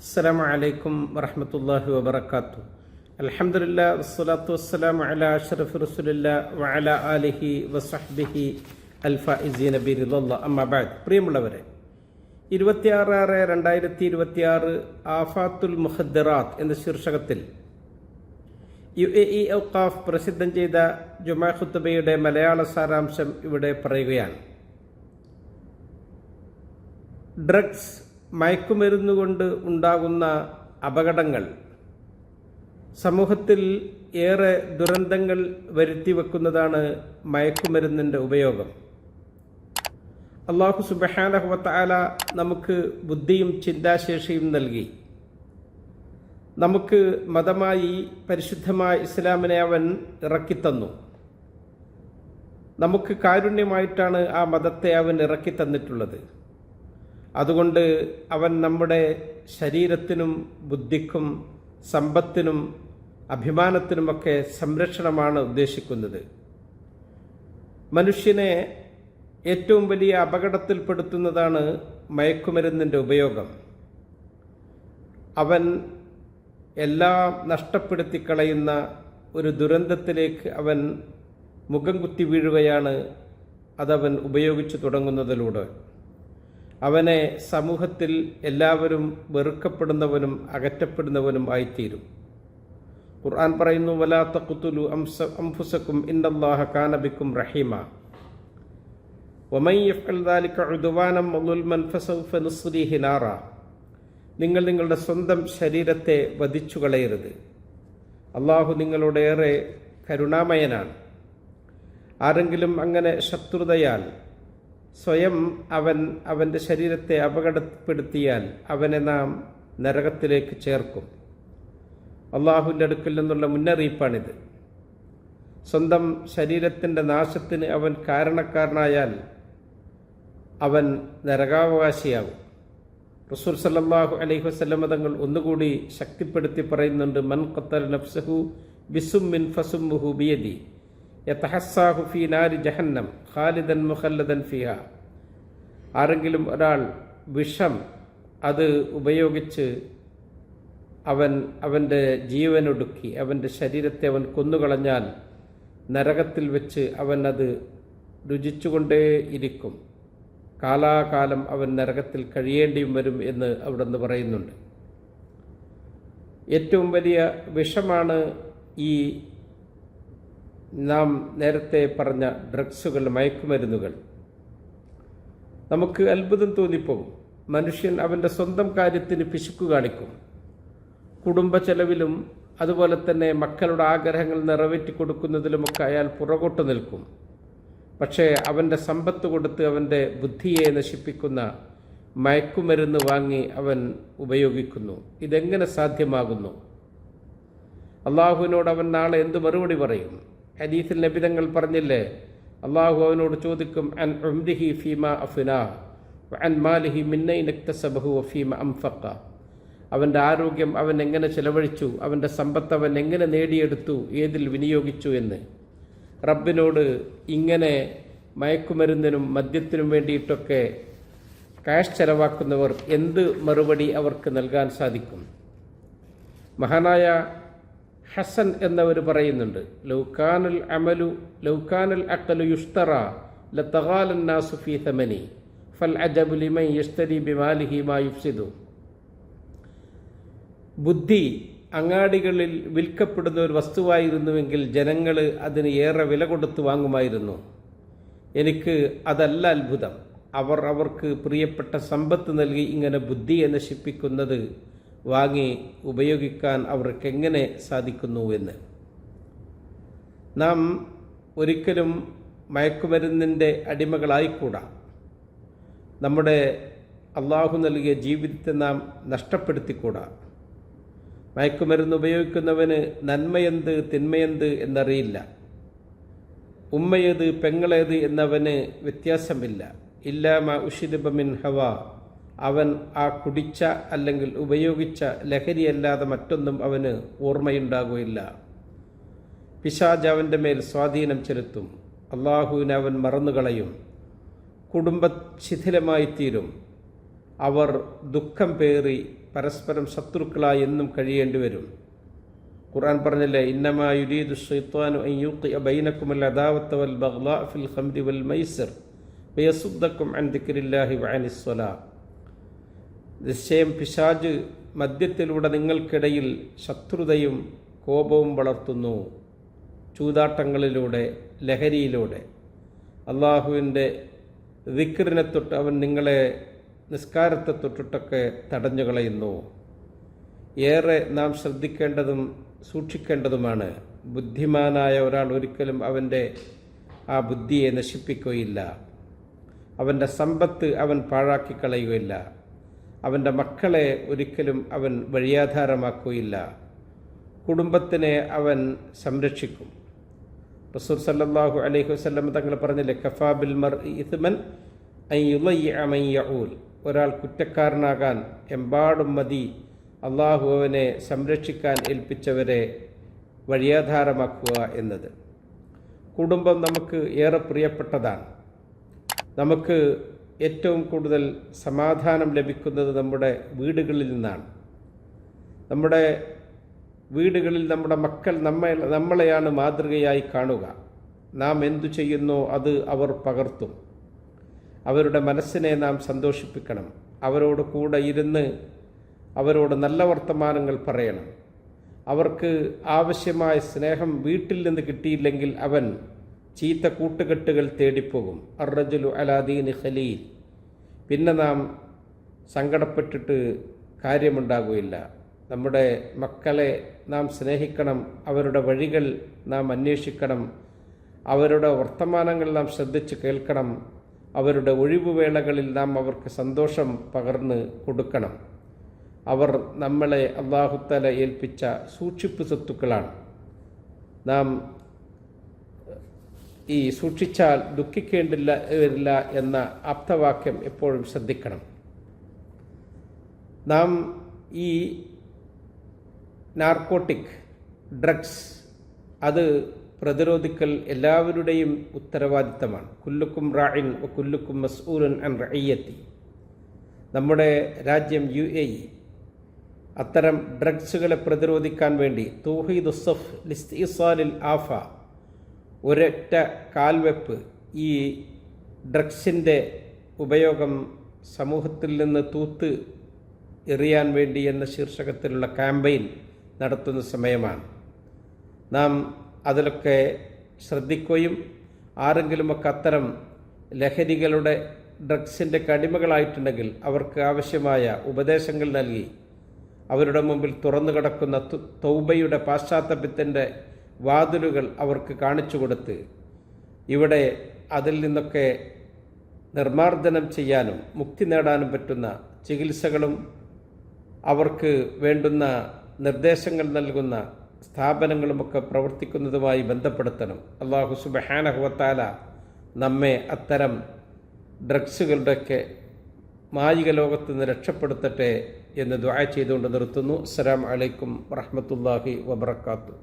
അസ്സലാമു അലൈക്കും വറഹ്മത്തുള്ളാഹി വബറകാതുഹു. അൽഹംദുലില്ലാഹി വസ്സലാത്തു വസ്സലാമു അലാ അഷ്റഫി റസൂലില്ലാഹി വഅലാ ആലിഹി വസഹ്ബിഹി അൽഫായിസീന ബിറിദല്ലാഹ്. അമ്മാ ബഅദ്. പ്രിയമുള്ളവരെ, 26/6/2026 ആഫാത്തുൽ മുഖദ്ദറാത്ത് എന്ന ശീർഷകത്തിൽ UAE ഔഖാഫ് പ്രസിദ്ധം ചെയ്ത ജുമാ ഖുത്ബയുടെ മലയാള സാരാംശം ഇവിടെ പറയുകയാണ്. ഡ്രഗ്സ്, മയക്കുമരുന്നുകൊണ്ട് ഉണ്ടാകുന്ന അപകടങ്ങൾ സമൂഹത്തിൽ ഏറെ ദുരന്തങ്ങൾ വരുത്തിവെക്കുന്നതാണ് മയക്കുമരുന്നിൻ്റെ ഉപയോഗം. അല്ലാഹു സുബ്ഹാനഹു വ തആല നമുക്ക് ബുദ്ധിയും ചിന്താശേഷിയും നൽകി. നമുക്ക് മതമായി പരിശുദ്ധമായ ഇസ്ലാമിനെ അവൻ ഇറക്കിത്തന്നു. നമുക്ക് കാരുണ്യമായിട്ടാണ് ആ മതത്തെ അവൻ ഇറക്കിത്തന്നിട്ടുള്ളത്. അതുകൊണ്ട് അവൻ നമ്മുടെ ശരീരത്തിനും ബുദ്ധിക്കും സമ്പത്തിനും അഭിമാനത്തിനുമൊക്കെ സംരക്ഷണമാണ് ഉദ്ദേശിക്കുന്നത്. മനുഷ്യനെ ഏറ്റവും വലിയ അപകടത്തിൽപ്പെടുത്തുന്നതാണ് മയക്കുമരുന്നിൻ്റെ ഉപയോഗം. അവൻ എല്ലാം നഷ്ടപ്പെടുത്തി കളയുന്ന ഒരു ദുരന്തത്തിലേക്ക് അവൻ മുഖം കുത്തി വീഴുകയാണ് അതവൻ ഉപയോഗിച്ചു തുടങ്ങുന്നതിലൂടെ. അവനെ സമൂഹത്തിൽ എല്ലാവരും വെറുക്കപ്പെടുന്നവനും അകറ്റപ്പെടുന്നവനും ആയിത്തീരും. ഖുർആൻ പറയുന്നു, വലാ തഖ്തുലു അൻഫുസകും ഇന്നല്ലാഹ കാന ബിക്കും റഹീമ വമൻ യഫ്അൽ ദാലിക ഉദ്വാനം വളുൽമൻ ഫസൗഫ നുസ്രിഹി നാറ. നിങ്ങൾ നിങ്ങളുടെ സ്വന്തം ശരീരത്തെ വധിച്ചു കളയരുത്. അള്ളാഹു നിങ്ങളോടേറെ കരുണാമയനാണ്. ആരെങ്കിലും അങ്ങനെ ശത്രുതയാൽ സ്വയം അവൻ്റെ ശരീരത്തെ അപകടപ്പെടുത്തിയാൽ അവനെ നാം നരകത്തിലേക്ക് ചേർക്കും. അള്ളാഹുവിൻ്റെ അടുക്കൽ നിന്നുള്ള മുന്നറിയിപ്പാണിത്. സ്വന്തം ശരീരത്തിൻ്റെ നാശത്തിന് അവൻ കാരണക്കാരനായാൽ അവൻ നരകാവകാശിയാകും. റസൂൽ സല്ലല്ലാഹു അലൈഹി വസല്ലം തങ്ങൾ ഒന്നുകൂടി ശക്തിപ്പെടുത്തി പറയുന്നുണ്ട്, മൻ ഖത്തല നഫ്സഹു ബിസുമ്മിൻ ഫസുമ്മുഹു ബിയദി യതഹസ്സാഹു ഫീ നാരി ജഹന്നം ഖാലിദൻ മുഖല്ലദൻ ഫിഹാ. ആരെങ്കിലും ഒരാൾ വിഷം അത് ഉപയോഗിച്ച് അവൻ്റെ ജീവനൊടുക്കി അവൻ്റെ ശരീരത്തെ അവൻ കൊന്നുകളഞ്ഞാൽ നരകത്തിൽ വെച്ച് അവൻ അത് രുചിച്ചുകൊണ്ടേയിരിക്കും. കാലാകാലം അവൻ നരകത്തിൽ കഴിയേണ്ടിയും വരും എന്ന് അവിടെ നിന്ന് പറയുന്നുണ്ട്. ഏറ്റവും വലിയ വിഷമാണ് ഈ നാം നേരത്തെ പറഞ്ഞ ഡ്രഗ്സുകൾ, മയക്കുമരുന്നുകൾ. നമുക്ക് അത്ഭുതം തോന്നിപ്പോകും. മനുഷ്യൻ അവൻ്റെ സ്വന്തം കാര്യത്തിന് പിശുക്ക് കാണിക്കും. കുടുംബ ചെലവിലും അതുപോലെ തന്നെ മക്കളുടെ ആഗ്രഹങ്ങൾ നിറവേറ്റി കൊടുക്കുന്നതിലുമൊക്കെ അയാൾ പുറകോട്ട് നിൽക്കും. പക്ഷേ അവൻ്റെ സമ്പത്ത് കൊടുത്ത് അവൻ്റെ ബുദ്ധിയെ നശിപ്പിക്കുന്ന മയക്കുമരുന്ന് വാങ്ങി അവൻ ഉപയോഗിക്കുന്നു. ഇതെങ്ങനെ സാധ്യമാകുന്നു? അള്ളാഹുവിനോട് അവൻ നാളെ എന്ത് മറുപടി പറയും? ഹദീസിൽ നബി തങ്ങൾ പറഞ്ഞില്ലേ, അള്ളാഹു അവനോട് ചോദിക്കും, അൻ ഉംരിഹി ഫീമ അഫ്നാ വഅൻ മാലിഹി മിന്നൈന ഇക്തസബഹു വഫീമ അൻഫഖ. അവൻ്റെ ആരോഗ്യം അവൻ എങ്ങനെ ചെലവഴിച്ചു, അവൻ്റെ സമ്പത്ത് അവൻ എങ്ങനെ നേടിയെടുത്തു, ഏതിൽ വിനിയോഗിച്ചു എന്ന്. റബ്ബിനോട് ഇങ്ങനെ മയക്കുമരുന്നിനും മദ്യത്തിനും വേണ്ടിയിട്ടൊക്കെ കാശ് ചെലവാക്കുന്നവർ എന്ത് മറുപടി അവർക്ക് നൽകാൻ സാധിക്കും? മഹാനായ ഹസൻ എന്നവർ പറയുന്നുണ്ട്, ലൗകാനൽ അഖലു യുഷ്തറ ലതഗാലൻ നാസു ഫീ തമനി ഫൽ അജബു ലിമൻ യശ്തരി ബിമാലിഹി മാ യുഫ്സിദു. ബുദ്ധി അങ്ങാടികളിൽ വിൽക്കപ്പെടുന്ന ഒരു വസ്തുവായിരുന്നുവെങ്കിൽ ജനങ്ങൾ അതിന് ഏറെ വില കൊടുത്ത് വാങ്ങുമായിരുന്നു. എനിക്ക് അതല്ല അത്ഭുതം, അവർക്ക് പ്രിയപ്പെട്ട സമ്പത്ത് നൽകി ഇങ്ങനെ ബുദ്ധിയെ നശിപ്പിക്കുന്നത് വാങ്ങി ഉപയോഗിക്കാൻ അവർക്കെങ്ങനെ സാധിക്കുന്നു എന്ന്. നാം ഒരിക്കലും മയക്കുമരുന്നിൻ്റെ അടിമകളായിക്കൂടാ. നമ്മുടെ അള്ളാഹു നൽകിയ ജീവിതത്തെ നാം നഷ്ടപ്പെടുത്തിക്കൂടാ. മയക്കുമരുന്ന് ഉപയോഗിക്കുന്നവന് നന്മയെന്ത് തിന്മയെന്ത് എന്നറിയില്ല. ഉമ്മയേത് പെങ്ങളേത് എന്നവന് വ്യത്യാസമില്ല. ഇല്ലാ മാ ഉശ്രിബ മിൻ ഹവാ. അവൻ ആ കുടിച്ച അല്ലെങ്കിൽ ഉപയോഗിച്ച ലഹരിയല്ലാതെ മറ്റൊന്നും അവന് ഓർമ്മയുണ്ടാകുകയില്ല. പിശാച് അവൻ്റെ മേൽ സ്വാധീനം ചെലുത്തും. അള്ളാഹുവിനെ അവൻ മറന്നുകളയും. കുടുംബ ശിഥിലമായി തീരും. അവർ ദുഃഖം പേറി പരസ്പരം ശത്രുക്കളായി എന്നും കഴിയേണ്ടി വരും. ഖുർആൻ പറഞ്ഞില്ലേ, ഇന്നമാ യുരീദു ശൈത്വാനു അൻ യുഖിഅ ബൈനകുമുൽ അദാവത വൽ ബഗ്ളാ ഫിൽ ഖംരി വൽ മൈസിർ വയസുദ്ദക്കും അൻ ദിക്രില്ലാഹി വഅനിസ് സ്വലാ. നിശ്ചയം പിശാച് മദ്യത്തിലൂടെ നിങ്ങൾക്കിടയിൽ ശത്രുതയും കോപവും വളർത്തുന്നു, ചൂതാട്ടങ്ങളിലൂടെ, ലഹരിയിലൂടെ. അള്ളാഹുവിൻ്റെ ദിക്റിനെ തൊട്ട് അവൻ നിങ്ങളെ നിസ്കാരത്തെ തൊട്ടിട്ടൊക്കെ തടഞ്ഞു കളയുന്നു. ഏറെ നാം ശ്രദ്ധിക്കേണ്ടതും സൂക്ഷിക്കേണ്ടതുമാണ്. ബുദ്ധിമാനായ ഒരാൾ ഒരിക്കലും അവൻ്റെ ആ ബുദ്ധിയെ നശിപ്പിക്കുകയില്ല. അവൻ്റെ സമ്പത്ത് അവൻ പാഴാക്കി കളയുകയില്ല. അവൻ്റെ മക്കളെ ഒരിക്കലും അവൻ വഴിയാധാരമാക്കുകയില്ല. കുടുംബത്തിനെ അവൻ സംരക്ഷിക്കും. റസൂൽ സല്ലല്ലാഹു അലൈഹി വസല്ലം തങ്ങൾ പറഞ്ഞില്ലേ, കഫാ ബിൽ മർഇ ഇത്മൻ അൻ യുളയ്യിഅ മൻ യഊൽ. ഒരാൾ കുറ്റക്കാരനാകാൻ എമ്പാടും മതി അള്ളാഹു അവനെ സംരക്ഷിക്കാൻ ഏൽപ്പിച്ചവരെ വഴിയാധാരമാക്കുക എന്നത്. കുടുംബം നമുക്ക് ഏറെ പ്രിയപ്പെട്ടതാണ്. നമുക്ക് ഏറ്റവും കൂടുതൽ സമാധാനം ലഭിക്കുന്നത് നമ്മുടെ വീടുകളിൽ നിന്നാണ്. നമ്മുടെ വീടുകളിൽ നമ്മുടെ മക്കൾ നമ്മളെയാണ് മാതൃകയായി കാണുക. നാം എന്തു ചെയ്യുന്നോ അത് അവർ പകർത്തും. അവരുടെ മനസ്സിനെ നാം സന്തോഷിപ്പിക്കണം. അവരോട് കൂടെ ഇരുന്ന് അവരോട് നല്ല വർത്തമാനങ്ങൾ പറയണം. അവർക്ക് ആവശ്യമായ സ്നേഹം വീട്ടിൽ നിന്ന് കിട്ടിയില്ലെങ്കിൽ അവൻ ചീത്ത കൂട്ടുകെട്ടുകൾ തേടിപ്പോകും. അർറജുലു അലാ ദീനി ഖലീൽ. പിന്നെ നാം സങ്കടപ്പെട്ടിട്ട് കാര്യമുണ്ടാകുകയില്ല. നമ്മുടെ മക്കളെ നാം സ്നേഹിക്കണം. അവരുടെ വഴികൾ നാം അന്വേഷിക്കണം. അവരുടെ വർത്തമാനങ്ങൾ നാം ശ്രദ്ധിച്ച് കേൾക്കണം. അവരുടെ ഒഴിവുവേളകളിൽ നാം അവർക്ക് സന്തോഷം പകർന്ന് കൊടുക്കണം. അവർ നമ്മളെ അല്ലാഹുത്തആല ഏൽപ്പിച്ച സൂക്ഷിപ്പ് സ്വത്തുക്കളാണ്. നാം ഈ സൂക്ഷിച്ചാൽ ദുഃഖിക്കേണ്ടില്ല എന്ന ആപ്തവാക്യം എപ്പോഴും ശ്രദ്ധിക്കണം. നാം ഈ നാർക്കോട്ടിക് ഡ്രഗ്സ് അത് പ്രതിരോധിക്കൽ എല്ലാവരുടെയും ഉത്തരവാദിത്തമാണ്. കുല്ലുക്കും റാഇൻ വ കുല്ലുക്കും മസ്ഊലുൻ അൻ റഇയ്യത്തി. നമ്മുടെ രാജ്യം UAE അത്തരം ഡ്രഗ്സുകളെ പ്രതിരോധിക്കാൻ വേണ്ടി തൗഹീദുസ് സഫ് ലിസ്തിസാലിൽ ആഫ, ഒരൊറ്റ കാൽവെപ്പ്, ഈ ഡ്രഗ്സിൻ്റെ ഉപയോഗം സമൂഹത്തിൽ നിന്ന് തൂത്ത് എറിയാൻ വേണ്ടി എന്ന ശീർഷകത്തിലുള്ള ക്യാമ്പയിൻ നടത്തുന്ന സമയമാണ്. നാം അതിലൊക്കെ ശ്രദ്ധിക്കുകയും ആരെങ്കിലുമൊക്കെ അത്തരം ലഹരികളുടെ ഡ്രഗ്സിൻ്റെ അടിമകളായിട്ടുണ്ടെങ്കിൽ അവർക്ക് ആവശ്യമായ ഉപദേശങ്ങൾ നൽകി അവരുടെ മുമ്പിൽ തുറന്നു കിടക്കുന്ന തൗബയുടെ പാശ്ചാത്തലത്തിൻ്റെ വാതിലുകൾ അവർക്ക് കാണിച്ചു കൊടുത്ത് ഇവിടെ അതിൽ നിന്നൊക്കെ നിർമ്മാർജ്ജനം ചെയ്യാനും മുക്തി നേടാനും പറ്റുന്ന ചികിത്സകളും അവർക്ക് വേണ്ടുന്ന നിർദ്ദേശങ്ങൾ നൽകുന്ന സ്ഥാപനങ്ങളുമൊക്കെ പ്രവർത്തിക്കുന്നതുമായി ബന്ധപ്പെടുത്തണം. അല്ലാഹു സുബ്ഹാനഹു വ തആല നമ്മെ അത്തരം ഡ്രഗ്സുകളുടെയൊക്കെ മായിക ലോകത്ത് നിന്ന് രക്ഷപ്പെടുത്തട്ടെ എന്ന് ദുആ ചെയ്തുകൊണ്ട് നിർത്തുന്നു. അസ്സലാമു അലൈക്കും വറഹ്മത്തുള്ളാഹി വബറകാതുഹു.